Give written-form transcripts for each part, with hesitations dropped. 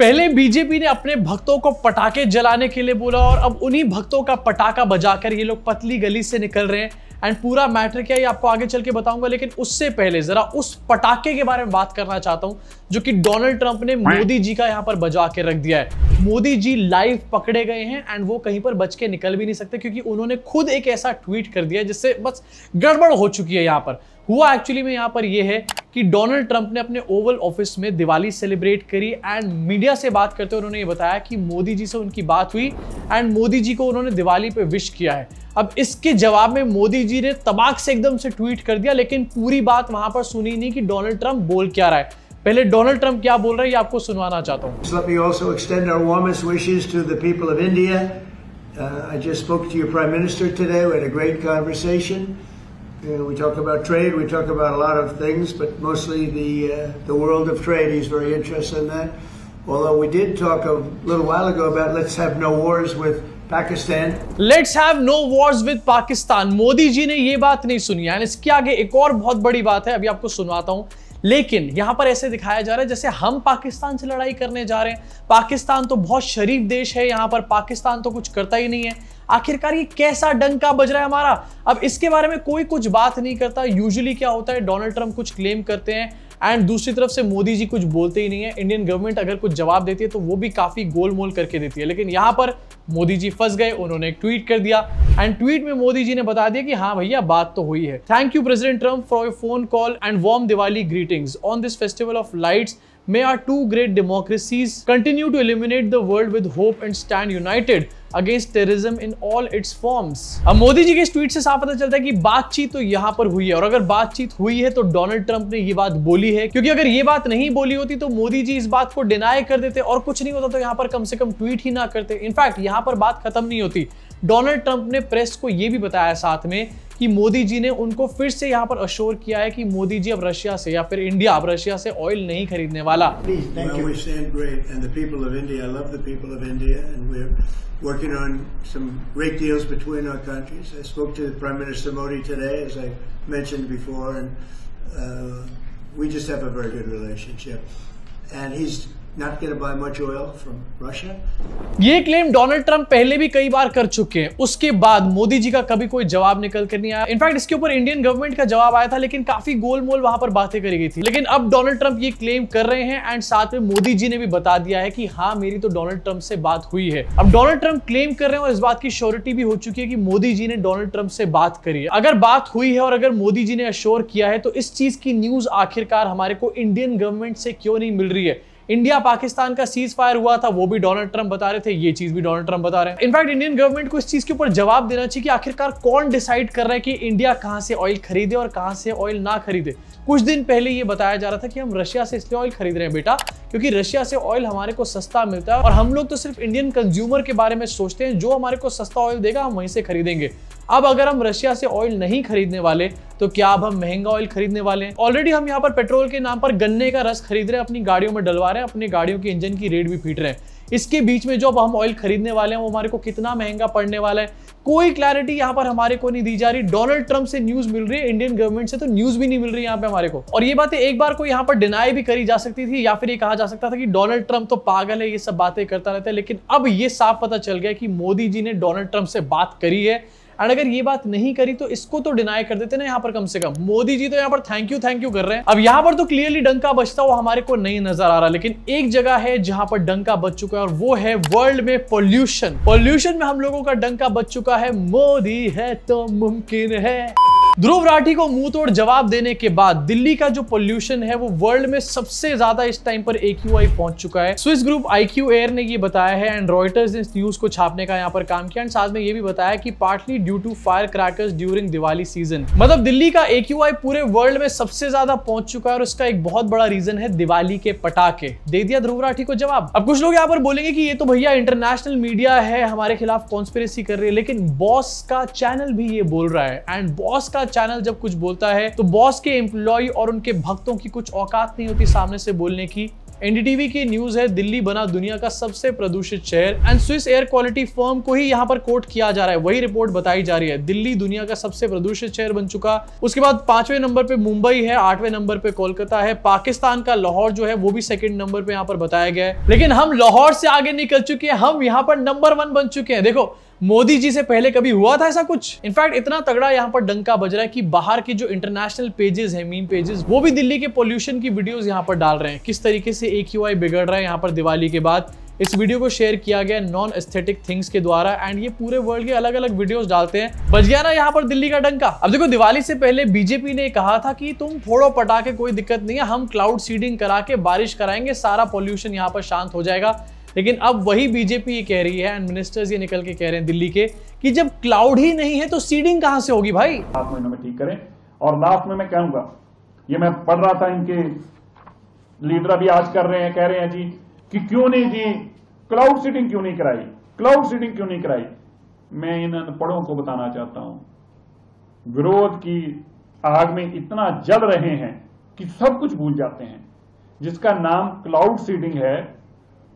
पहले बीजेपी ने अपने भक्तों को पटाखे जलाने के लिए बोला और अब उन्हीं भक्तों का पटाखा बजाकर ये लोग पतली गली से निकल रहे हैं। एंड पूरा मैटर क्या है आपको आगे चल के बताऊंगा, लेकिन उससे पहले जरा उस पटाखे के बारे में बात करना चाहता हूं जो कि डोनाल्ड ट्रंप ने मोदी जी का यहां पर बजा के रख दिया है। मोदी जी लाइव पकड़े गए हैं एंड वो कहीं पर बच के निकल भी नहीं सकते क्योंकि उन्होंने खुद एक ऐसा ट्वीट कर दिया जिससे बस गड़बड़ हो चुकी है। यहां पर हुआ एक्चुअली में यहां पर यह है कि डोनाल्ड ट्रंप ने अपने ओवल ऑफिस में दिवाली सेलिब्रेट करी एंड मीडिया से बात करते हुए उन्होंने ये बताया कि मोदी जी से उनकी बात हुई एंड मोदी जी को उन्होंने दिवाली पे विश किया है। अब इसके जवाब में मोदी जी ने तबाक से एकदम से ट्वीट कर दिया, लेकिन पूरी बात वहां पर सुनी नहीं कि डोनाल्ड ट्रंप बोल क्या रहा है। पहले डोनाल्ड ट्रंप क्या बोल रहे हैं ये आपको सुनवाना चाहता हूं। Let me also extend our warmest wishes to the people of India. I just spoke to your Prime Minister today. We had a great conversation. We talk about trade. We talk about a lot of things, but mostly the world of trade. He's very interested in that. Although we did talk a little while ago about let's have no wars with Pakistan. Let's have no wars with Pakistan. Modi ji ने ये बात नहीं सुनी है। इसके आगे एक और बहुत बड़ी बात है, अभी आपको सुनवाता हूं। लेकिन यहां पर ऐसे दिखाया जा रहा है जैसे हम पाकिस्तान से लड़ाई करने जा रहे हैं। पाकिस्तान तो बहुत शरीफ देश है, यहां पर पाकिस्तान तो कुछ करता ही नहीं है। आखिरकार ये कैसा डंका बज रहा है हमारा? अब इसके बारे में कोई कुछ बात नहीं करता। यूजुअली क्या होता है, डोनाल्ड ट्रंप कुछ क्लेम करते हैं एंड दूसरी तरफ से मोदी जी कुछ बोलते ही नहीं है। इंडियन गवर्नमेंट अगर कुछ जवाब देती है तो वो भी काफी गोलमोल करके देती है, लेकिन यहां पर मोदी जी फंस गए। उन्होंने एक ट्वीट कर दिया एंड ट्वीट में मोदी जी ने बता दिया कि हाँ भैया बात तो हुई है। Thank you president Trump for your phone call and warm Diwali greetings on this festival of lights. May our two great democracies continue to illuminate the world with hope and stand united against terrorism in all its forms। अब मोदी जी के इस tweet से साफ पता चलता है कि बातचीत तो यहां पर हुई है, और अगर बातचीत हुई है तो डोनाल्ड ट्रंप ने ये बात बोली है, क्योंकि अगर ये बात नहीं बोली होती तो मोदी जी इस बात को डिनाई कर देते और कुछ नहीं होता तो यहां पर कम से कम ट्वीट ही ना करते। इनफैक्ट यहां पर बात खत्म नहीं होती। डोनाल्ड ट्रंप ने प्रेस को यह भी बताया साथ में कि मोदी जी ने उनको फिर से यहां पर अश्योर किया है कि मोदी जी अब रशिया से या फिर इंडिया अब रशिया से ऑयल नहीं खरीदने वाला। Working on some great deals between our countries. I spoke to Prime Minister Modi today, as I mentioned before, and we just have a very good relationship. And he's not going to buy much oil from Russia. ये claim Donald Trump पहले भी कई बार कर चुके हैं, उसके बाद मोदी जी का कभी कोई जवाब निकल कर नहीं आया। इनफैक्ट इसके ऊपर इंडियन गवर्नमेंट का जवाब आया था, लेकिन काफी गोलमोल वहां पर बातें करी गई थी। लेकिन अब डोनाल्ड ट्रंप ये क्लेम कर रहे हैं एंड साथ में मोदी जी ने भी बता दिया है कि हाँ मेरी तो डोनाल्ड ट्रंप से बात हुई है। अब डोनाल्ड ट्रंप क्लेम कर रहे हैं और इस बात की श्योरिटी भी हो चुकी है कि मोदी जी ने डोनाल्ड ट्रंप से बात करी है। अगर बात हुई है और अगर मोदी जी ने अश्योर किया है तो इस चीज की न्यूज आखिरकार हमारे को इंडियन गवर्नमेंट से क्यों नहीं मिल रही है? इंडिया पाकिस्तान का सीज फायर हुआ था, वो भी डोनाल्ड ट्रंप बता रहे थे, ये चीज भी डोनाल्ड ट्रंप बता रहे हैं। इनफैक्ट इंडियन गवर्नमेंट को इस चीज के ऊपर जवाब देना चाहिए कि आखिरकार कौन डिसाइड कर रहा है कि इंडिया कहां से ऑयल खरीदे और कहां से ऑयल ना खरीदे। कुछ दिन पहले ये बताया जा रहा था कि हम रशिया से इसलिए ऑयल खरीद रहे हैं बेटा क्योंकि रशिया से ऑयल हमारे को सस्ता मिलता है, और हम लोग तो सिर्फ इंडियन कंज्यूमर के बारे में सोचते हैं, जो हमारे को सस्ता ऑयल देगा हम वहीं से खरीदेंगे। अब अगर हम रशिया से ऑयल नहीं खरीदने वाले तो क्या अब हम महंगा ऑयल खरीदने वाले हैं? ऑलरेडी हम यहाँ पर पेट्रोल के नाम पर गन्ने का रस खरीद रहे हैं, अपनी गाड़ियों में डलवा रहे हैं, अपनी गाड़ियों के इंजन की रेट भी पीट रहे हैं। इसके बीच में जो अब हम ऑयल खरीदने वाले हैं वो हमारे को कितना महंगा पड़ने वाला है, कोई क्लैरिटी यहाँ पर हमारे को नहीं दी जा रही। डोनाल्ड ट्रंप से न्यूज मिल रही है, इंडियन गवर्नमेंट से तो न्यूज भी नहीं मिल रही यहाँ पे हमारे को। और ये बातें एक बार को यहाँ पर डिनाई भी करी जा सकती थी या फिर ये कहा जा सकता था कि डोनाल्ड ट्रंप तो पागल है, ये सब बातें करता रहता है। लेकिन अब ये साफ पता चल गया कि मोदी जी ने डोनाल्ड ट्रंप से बात करी है एंड अगर ये बात नहीं करी तो इसको तो डिनाई कर देते ना यहाँ पर। कम से कम मोदी जी तो यहाँ पर थैंक यू कर रहे हैं। अब यहाँ पर तो क्लियरली डंका बजता हुआ हमारे को नहीं नजर आ रहा, लेकिन एक जगह है जहां पर डंका बज चुका है और वो है वर्ल्ड में पॉल्यूशन में हम लोगों का डंका बज चुका है। मोदी है तो मुमकिन है। ध्रुव राठी को मुंह तोड़ जवाब देने के बाद दिल्ली का जो पोल्यूशन है वो वर्ल्ड में सबसे ज्यादा इस टाइम पर AQI पहुंच चुका है। स्विस ग्रुप IQ एयर ने ये बताया है एंड रॉयटर्स ने इस न्यूज को छापने का यहाँ पर काम किया एंड साथ में ये भी बताया कि partly due to fire crackers during Diwali season. मतलब दिल्ली का AQI पूरे वर्ल्ड में सबसे ज्यादा पहुंच चुका है और उसका एक बहुत बड़ा रीजन है दिवाली के पटाखे। दे दिया ध्रुव राठी को जवाब। अब कुछ लोग यहाँ पर बोलेंगे कि ये तो भैया इंटरनेशनल मीडिया है, हमारे खिलाफ कॉन्स्पिरेसी कर रही है, लेकिन बॉस का चैनल भी ये बोल रहा है एंड बॉस का चैनल जब कुछ बोलता है तो बॉस के एम्प्लॉय और उनके भक्तों की कुछ औकात नहीं होती सामने से बोलने की। एनडीटीवी की न्यूज है, दिल्ली बना दुनिया का सबसे प्रदूषित शहर and Swiss air quality firm को ही यहाँ पर कोट किया जा रहा है। वही रिपोर्ट बताई जा रही है, दिल्ली दुनिया का सबसे प्रदूषित शहर बन चुका। उसके बाद 5वें नंबर पे मुंबई है, 8वें नंबर पे कोलकाता है, पाकिस्तान का लाहौर जो है वो भी 2nd नंबर पे यहाँ पर बताया गया है। लेकिन हम लाहौर से आगे निकल चुके हैं, हम यहाँ पर नंबर 1 बन चुके हैं। देखो, मोदी जी से पहले कभी हुआ था ऐसा कुछ? इनफैक्ट इतना तगड़ा यहाँ पर डंका बज रहा है कि बाहर के जो इंटरनेशनल पेजेस हैं, मीम पेजेस, वो भी दिल्ली के पोल्यूशन की वीडियोस यहाँ पर डाल रहे हैं, किस तरीके से AQI बिगड़ रहा है यहाँ पर दिवाली के बाद। इस वीडियो को शेयर किया गया नॉन एस्थेटिक थिंग्स के द्वारा एंड ये पूरे वर्ल्ड के अलग अलग वीडियोस डालते हैं। बज गया ना यहाँ पर दिल्ली का डंका। अब देखो, दिवाली से पहले बीजेपी ने कहा था कि तुम फोड़ो पटाखे, कोई दिक्कत नहीं है, हम क्लाउड सीडिंग करा के बारिश कराएंगे, सारा पॉल्यूशन यहाँ पर शांत हो जाएगा। लेकिन अब वही बीजेपी ये कह रही है एंड मिनिस्टर्स ये निकल के कह रहे हैं दिल्ली के कि जब क्लाउड ही नहीं है तो सीडिंग कहां से होगी भाई? 7 महीनों में ठीक करें। और लास्ट में मैं कहूंगा, ये मैं पढ़ रहा था, इनके लीडर अभी आज कर रहे हैं, कह रहे हैं जी कि क्यों नहीं जी क्लाउड सीडिंग क्यों नहीं कराई, क्लाउड सीडिंग क्यों नहीं कराई। मैं इन अनपढ़ों को बताना चाहता हूं, विरोध की आग में इतना जल रहे हैं कि सब कुछ भूल जाते हैं। जिसका नाम क्लाउड सीडिंग है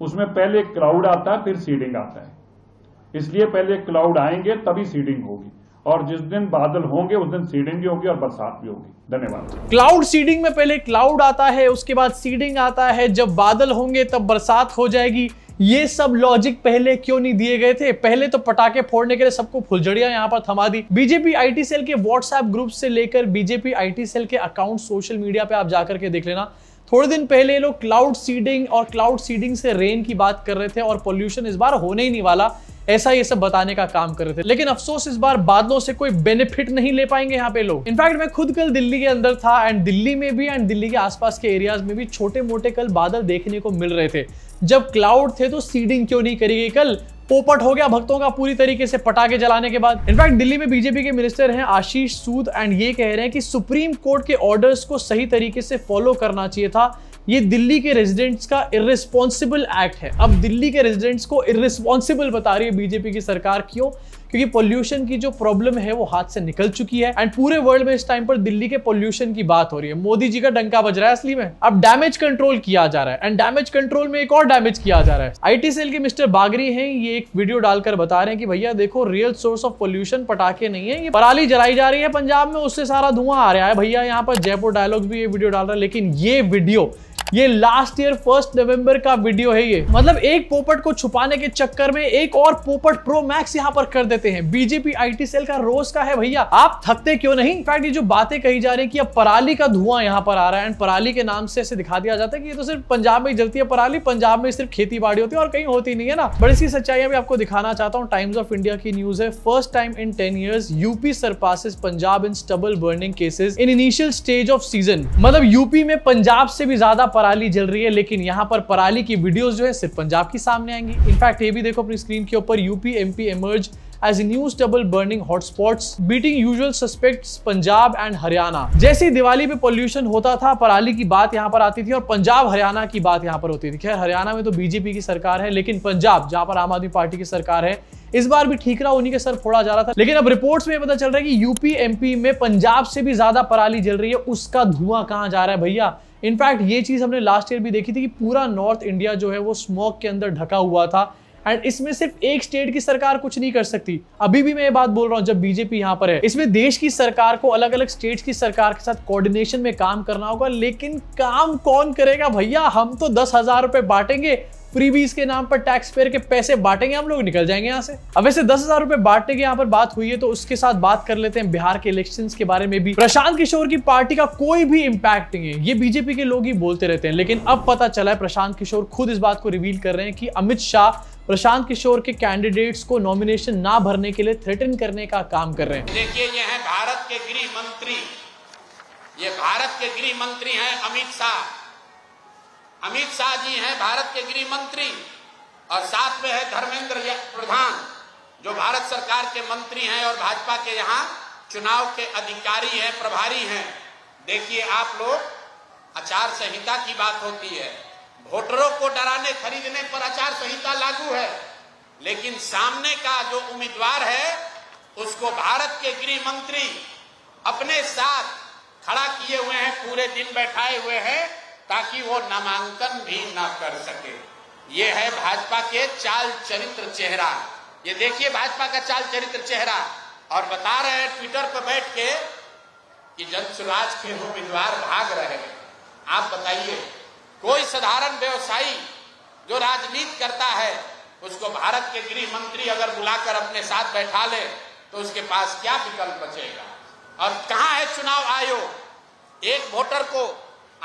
उसमें पहले क्लाउड आता है फिर सीडिंग आता है। इसलिए पहले क्लाउड आएंगे तभी सीडिंग होगी, और जिस दिन बादल होंगे उस दिन सीडिंग भी होगी और बरसात भी होगी। धन्यवाद। क्लाउड सीडिंग में पहले क्लाउड आता है, उसके बाद सीडिंग आता है, जब बादल होंगे तब बरसात हो जाएगी। ये सब लॉजिक पहले क्यों नहीं दिए गए थे? पहले तो पटाखे फोड़ने के लिए सबको फुलझड़ियां यहां पर थमा दी। बीजेपी आईटी सेल के व्हाट्सएप ग्रुप से लेकर बीजेपी आईटी सेल के अकाउंट सोशल मीडिया पे आप जाकर के देख लेना, थोड़े दिन पहले लोग क्लाउड सीडिंग और क्लाउड सीडिंग से रेन की बात कर रहे थे और पॉल्यूशन इस बार होने ही नहीं वाला, ऐसा ये सब बताने का काम कर रहे थे। लेकिन अफसोस, इस बार बादलों से कोई बेनिफिट नहीं ले पाएंगे यहाँ पे लोग। इनफैक्ट मैं खुद कल दिल्ली के अंदर था एंड दिल्ली में भी एंड दिल्ली के आसपास के एरियाज में भी छोटे मोटे कल बादल देखने को मिल रहे थे। जब क्लाउड थे तो सीडिंग क्यों नहीं करी गई? कल पोपट हो गया भक्तों का पूरी तरीके से पटाखे जलाने के बाद। इनफैक्ट दिल्ली में बीजेपी के मिनिस्टर हैं आशीष सूद एंड ये कह रहे हैं कि सुप्रीम कोर्ट के ऑर्डर्स को सही तरीके से फॉलो करना चाहिए था। ये दिल्ली के रेजिडेंट्स का इर्रिस्पॉन्सिबल एक्ट है। अब दिल्ली के रेजिडेंट्स को इर्रिस्पॉन्सिबल बता रही है बीजेपी की सरकार। क्यों? क्योंकि पॉल्यूशन की जो प्रॉब्लम है वो हाथ से निकल चुकी है एंड पूरे वर्ल्ड में इस टाइम पर दिल्ली के पॉल्यूशन की बात हो रही है। मोदी जी का डंका बज रहा है असली में। अब डैमेज कंट्रोल किया जा रहा है एंड डैमेज कंट्रोल में एक और डैमेज किया जा रहा है। आईटी सेल के मिस्टर बागरी हैं, ये एक वीडियो डालकर बता रहे हैं कि भैया देखो, रियल सोर्स ऑफ पॉल्यूशन पटाखे नहीं है, ये पराली जलाई जा रही है पंजाब में, उससे सारा धुआं आ रहा है। भैया यहाँ पर जयपुर डायलॉग्स भी ये वीडियो डाल रहा है, लेकिन ये वीडियो ये लास्ट ईयर 1 नवंबर का वीडियो है। ये मतलब एक पोपट को छुपाने के चक्कर में एक और पोपट प्रो मैक्स यहाँ पर कर देते हैं। बीजेपी आईटी सेल का रोज का है भैया, आप थकते क्यों नहीं? इनफैक्ट ये जो बातें कही जा रही है कि अब पराली का धुआं यहाँ पर आ रहा है एंड पराली के नाम से ऐसे दिखा दिया जाता है कि ये तो सिर्फ पंजाब में ही जलती है पराली, पंजाब में सिर्फ खेती बाड़ी होती है और कहीं होती नहीं है ना। बट इसकी सच्चाई भी आपको दिखाना चाहता हूँ। टाइम्स ऑफ इंडिया की न्यूज है, first time in 10 years UP surpasses Punjab in stubble burning cases in initial stage off season. मतलब यूपी में पंजाब से भी ज्यादा पराली जल रही है, लेकिन यहां पर पराली की वीडियोस जो है सिर्फ पंजाब की सामने आएंगी। इनफैक्ट ये भी देखो अपनी स्क्रीन के ऊपर, UP MP emerge as new stubble burning hotspots beating usual suspects Punjab and Haryana. जैसे दिवाली पे पॉल्यूशन होता था, पराली की बात यहां पर आती थी और पंजाब हरियाणा की बात यहां पर होती थी। खैर हरियाणा में तो बीजेपी की सरकार है, लेकिन पंजाब जहां पर आम आदमी पार्टी की सरकार है, इस बार भी ठीकरा उन्हीं के सर फोड़ा जा रहा था। लेकिन अब रिपोर्ट्स में पता चल रहा है कि यूपी एमपी में पंजाब से भी ज्यादा पराली जल रही है, उसका धुआं कहां जा रहा है भैया? इनफैक्ट ये चीज हमने लास्ट ईयर भी देखी थी कि पूरा नॉर्थ इंडिया जो है वो स्मोक के अंदर ढका हुआ था एंड इसमें सिर्फ एक स्टेट की सरकार कुछ नहीं कर सकती। अभी भी मैं ये बात बोल रहा हूं, जब बीजेपी यहां पर है, इसमें देश की सरकार को अलग अलग स्टेट्स की सरकार के साथ कोऑर्डिनेशन में काम करना होगा। लेकिन काम कौन करेगा भैया? हम तो 10,000 रुपए बांटेंगे, फ्रीबीज के नाम पर टैक्स पेयर के पैसे बांटेंगे, हम लोग निकल जाएंगे यहाँ से। अब वैसे 10,000 रुपए बांटने की यहाँ पर बात हुई है तो उसके साथ बात कर लेते हैं बिहार के इलेक्शंस के बारे में भी। प्रशांत किशोर की पार्टी का कोई भी इंपैक्ट नहीं है, ये बीजेपी के लोग ही बोलते रहते हैं। लेकिन अब पता चला है, प्रशांत किशोर खुद इस बात को रिवील कर रहे हैं कि अमित शाह प्रशांत किशोर के कैंडिडेट्स को नॉमिनेशन ना भरने के लिए थ्रेटन करने का काम कर रहे हैं। देखिए, ये है भारत के गृह मंत्री, ये भारत के गृह मंत्री हैं अमित शाह। अमित शाह जी हैं भारत के गृह मंत्री और साथ में है धर्मेंद्र प्रधान जो भारत सरकार के मंत्री हैं और भाजपा के यहाँ चुनाव के अधिकारी हैं, प्रभारी हैं। देखिए आप लोग, आचार संहिता की बात होती है, वोटरों को डराने खरीदने पर आचार संहिता लागू है, लेकिन सामने का जो उम्मीदवार है उसको भारत के गृह मंत्री अपने साथ खड़ा किए हुए हैं, पूरे दिन बैठाए हुए हैं ताकि वो नामांकन भी न कर सके। ये है भाजपा के चाल चरित्र चेहरा। ये देखिए भाजपा का चाल चरित्र चेहरा। और बता रहे हैं ट्विटर पर बैठ के कि जनसुराज के उम्मीदवार भाग रहे हैं। आप बताइए, कोई साधारण व्यवसायी जो राजनीति करता है उसको भारत के गृह मंत्री अगर बुलाकर अपने साथ बैठा ले तो उसके पास क्या विकल्प बचेगा? और कहां है चुनाव आयोग? एक वोटर को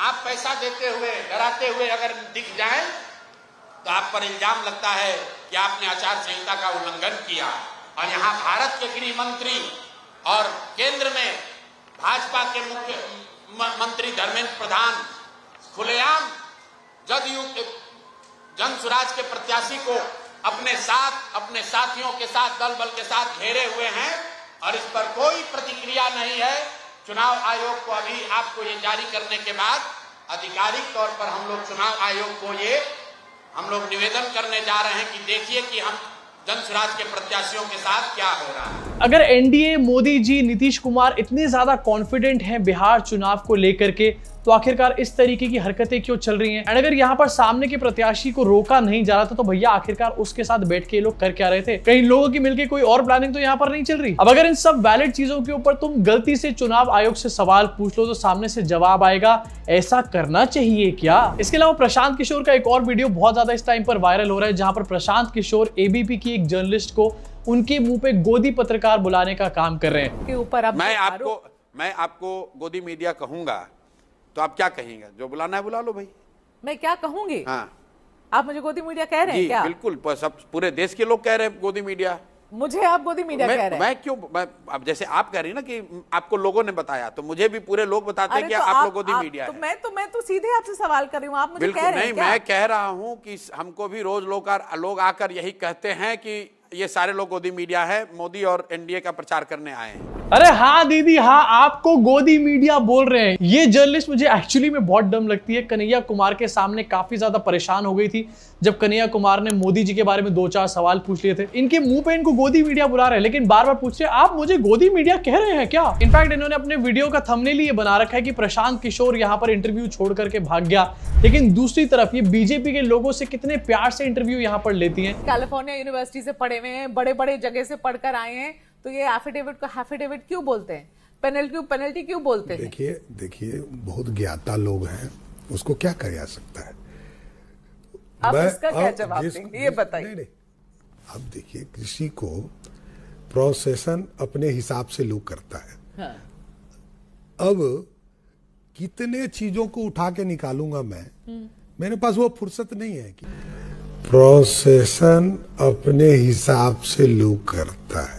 आप पैसा देते हुए, डराते हुए अगर दिख जाए तो आप पर इल्जाम लगता है कि आपने आचार संहिता का उल्लंघन किया। और यहां भारत के गृह मंत्री और केंद्र में भाजपा के मुख्य मंत्री धर्मेंद्र प्रधान खुलेआम जदयू के जनसुराज के प्रत्याशी को अपने साथ, अपने साथियों के साथ, दल बल के साथ घेरे हुए हैं और इस पर कोई प्रतिक्रिया नहीं है। चुनाव आयोग को अभी आपको ये जारी करने के बाद आधिकारिक तौर पर हम लोग चुनाव आयोग को हम लोग निवेदन करने जा रहे हैं कि देखिए कि हम जनसुराज के प्रत्याशियों के साथ क्या हो रहा है। अगर एनडीए, मोदी जी, नीतीश कुमार इतने ज्यादा कॉन्फिडेंट हैं बिहार चुनाव को लेकर के, तो आखिरकार इस तरीके की हरकतें क्यों चल रही हैं? एंड अगर यहाँ पर सामने के प्रत्याशी को रोका नहीं जा रहा था तो भैया आखिरकार उसके साथ बैठ के ये लोग कर क्या रहे थे? कहीं लोगों की मिलकर कोई और प्लानिंग तो यहाँ पर नहीं चल रही? अब अगर इन सब वैलिड चीजों के ऊपर तुम गलती से चुनाव आयोग से सवाल पूछ लो तो सामने से जवाब आएगा, ऐसा करना चाहिए क्या? इसके अलावा प्रशांत किशोर का एक और वीडियो बहुत ज्यादा इस टाइम पर वायरल हो रहा है, जहां पर प्रशांत किशोर एबीपी की एक जर्नलिस्ट को उनके मुंह पे गोदी पत्रकार बुलाने का काम कर रहे हैं। के ऊपर मैं आपको गोदी मीडिया कहूंगा तो आप क्या कहेंगे? जो बुलाना है बुला लो भाई। मैं क्या कहूंगी? हाँ, आप मुझे गोदी मीडिया कह रहे हैं क्या? बिल्कुल, सब पूरे देश के लोग कह रहे हैं गोदी मीडिया। मुझे आप गोदी मीडिया कह रहे हैं? मैं क्यों? अब जैसे आप कह रही ना कि आपको लोगों ने बताया, तो मुझे भी पूरे लोग बताते हैं कि आप लोग गोदी मीडिया है। मैं तो सीधे आपसे सवाल कर रही हूँ, आप मुझे कह रहे हैं क्या? मैं कह रहा हूँ कि हमको भी रोज लोग आकर यही कहते हैं कि ये सारे लोग गोदी मीडिया है, मोदी और एनडीए का प्रचार करने आए हैं। अरे हाँ दीदी, हाँ, आपको गोदी मीडिया बोल रहे हैं। ये जर्नलिस्ट मुझे एक्चुअली में बहुत डम लगती है। कन्हैया कुमार के सामने काफी ज्यादा परेशान हो गई थी जब कन्हैया कुमार ने मोदी जी के बारे में 2-4 सवाल पूछ लिए थे। इनके मुंह पे इनको गोदी मीडिया बुला रहे हैं, लेकिन बार बार पूछ रहे हैं आप मुझे गोदी मीडिया कह रहे हैं क्या? इनफैक्ट इन्होंने अपने वीडियो का थंबनेल ये बना रखा है कि प्रशांत किशोर यहाँ पर इंटरव्यू छोड़ करके भाग गया, लेकिन दूसरी तरफ ये बीजेपी के लोगों से कितने प्यार से इंटरव्यू यहाँ पर लेती है। कैलिफोर्निया यूनिवर्सिटी से पढ़े हुए हैं, बड़े बड़े जगह से पढ़कर आए हैं, तो ये एफिडेविट को हैफिडेविट क्यों बोलते हैं? पेनल्टी क्यों बोलते हैं? देखिए बहुत ज्ञाता लोग हैं, उसको क्या किया जा सकता है? आप इसका क्या जवाब देंगे ये बताइए। अब देखिए, किसी को प्रोसेशन अपने हिसाब से लोग करता है। हाँ। अब कितने चीजों को उठा के निकालूंगा मैं, मेरे पास वो फुर्सत नहीं है कि प्रोसेशन अपने हिसाब से लोग करता है।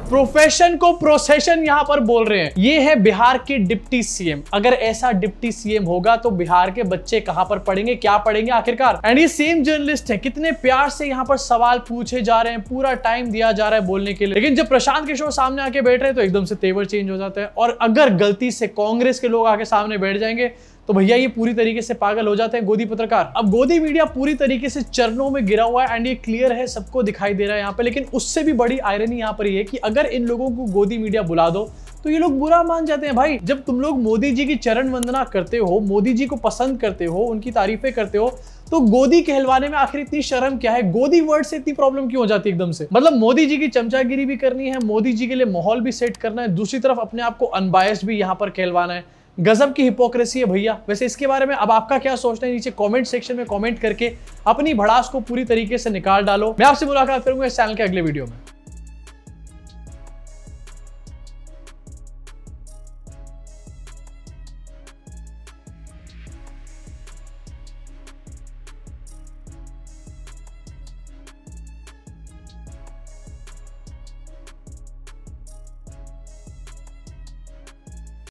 प्रोफेशन को प्रोसेशन यहां पर बोल रहे हैं। ये है बिहार के डिप्टी सीएम। अगर ऐसा डिप्टी सीएम होगा तो बिहार के बच्चे कहां पर पढ़ेंगे, क्या पढ़ेंगे आखिरकार? एंड ये सेम जर्नलिस्ट है, कितने प्यार से यहां पर सवाल पूछे जा रहे हैं, पूरा टाइम दिया जा रहा है बोलने के लिए, लेकिन जब प्रशांत किशोर सामने आके बैठ रहे हैं तो एकदम से तेवर चेंज हो जाता है। और अगर गलती से कांग्रेस के लोग आके सामने बैठ जाएंगे तो भैया ये पूरी तरीके से पागल हो जाते हैं गोदी पत्रकार। अब गोदी मीडिया पूरी तरीके से चरणों में गिरा हुआ है एंड ये क्लियर है, सबको दिखाई दे रहा है यहाँ पे। लेकिन उससे भी बड़ी आयरनी यहाँ पर ये है कि अगर इन लोगों को गोदी मीडिया बुला दो तो ये लोग बुरा मान जाते हैं। भाई, जब तुम लोग मोदी जी की चरण वंदना करते हो, मोदी जी को पसंद करते हो, उनकी तारीफें करते हो, तो गोदी कहलवाने में आखिर इतनी शर्म क्या है? गोदी वर्ड से इतनी प्रॉब्लम क्यों हो जाती है एकदम से? मतलब मोदी जी की चमचागिरी भी करनी है, मोदी जी के लिए माहौल भी सेट करना है, दूसरी तरफ अपने आप को अनबायस्ड भी यहाँ पर कहलवाना है। गजब की हिपोक्रेसी है भैया। वैसे इसके बारे में अब आपका क्या सोचना है, नीचे कमेंट सेक्शन में कमेंट करके अपनी भड़ास को पूरी तरीके से निकाल डालो। मैं आपसे मुलाकात करूंगा इस चैनल के अगले वीडियो में।